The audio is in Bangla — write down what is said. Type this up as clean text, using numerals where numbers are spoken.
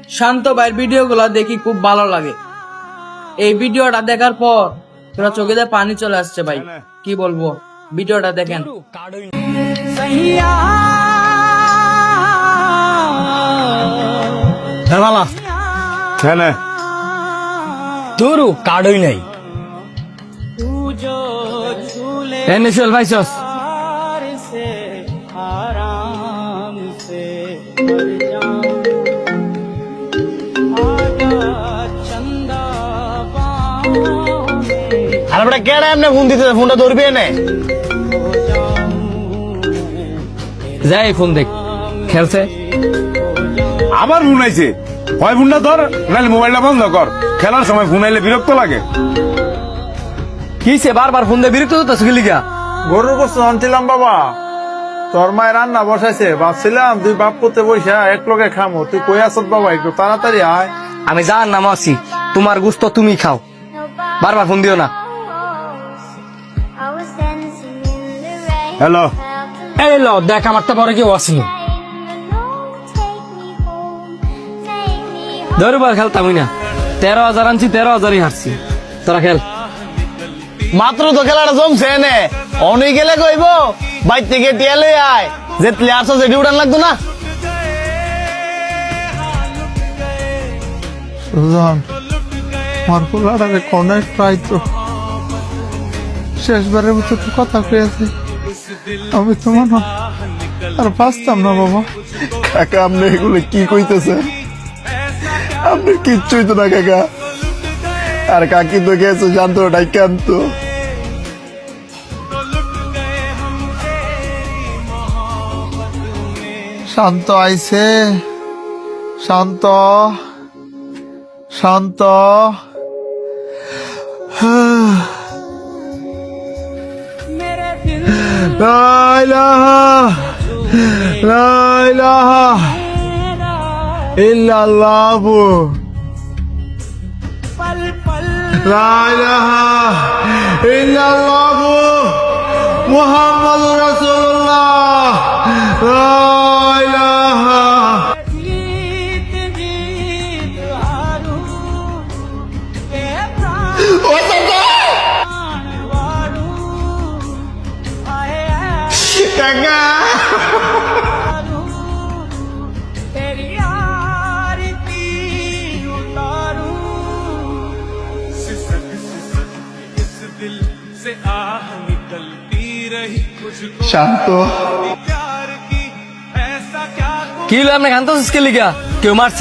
শান্ত ভাইয়ের ভিডিওগুলো দেখি খুব ভালো লাগে। এই ভিডিওটা দেখার পর তোরা চোখে দিয়ে পানি চলে আসছে ভাই, কি বলবো, ভিডিওটা দেখেন। তোরও কার্ডই নাই এনএসএল ভাইসস আর আমরা কেডা এমনি ফোন দিতে ফোনটা ধরবি এনে যাই ফোন দেখ খেলছে আবার ফোন আইছে, হয় ফোনটা ধর নাহলে মোবাইলটা বন্ধ কর। খেলার সময় ফোন আইলে বিরক্ত লাগে। কিসে বারবার ফোন দিয়ে বিরক্ত হতো লিগা গরুর গোস্ত আনছিলাম বাবা, তোর মায়ের রান্না বসাইছে, ভাবছিলাম তুই বাপ করতে বসা এক লগে খামো। তুই কই আসত বাবা, একটু তাড়াতাড়ি আয়। আমি যার নাম আছি, তোমার গুস্ত তুমি খাও, বারবার ফোন দিও না। হ্যালো, এই লো দেখ আমার তো পরে কেউ আসেনি, ধরবার খেলতামই না। 13,000 আনছি, 13,000ই হারছি। তোরা খেল। মাত্র তো খেলাটা জমছে এনে, অনেক গেলে কইব বাইর থেকে টিয়ালে আয়, যে প্লেয়ার আছে উড়ান লাগতো না। সুজন, আমার পোলাটারে কনে প্রায় তো শেষবারের মতো তো কথা কয়েছে, আমি তো মনে আর বাঁচতাম না বাবা। কাকা আপনি এগুলো কি কইতেছে? আপনি কিচ্ছুই তো না কাকা। আর কাকি তো গেছে শান্ত ডাইকান্ত। শান্ত আইছে, শান্ত শান্ত লা ইলাহা লা ইলাহা ইল্লাল্লাহ লা ইলাহা ইল্লাল্লাহ মুহাম্মাদুর রাসূলুল্লাহ লা ইলাহা। কাকা শান্ত কি হলো আপনি কান্দতেছিস কে লিগা? কেউ মারছে?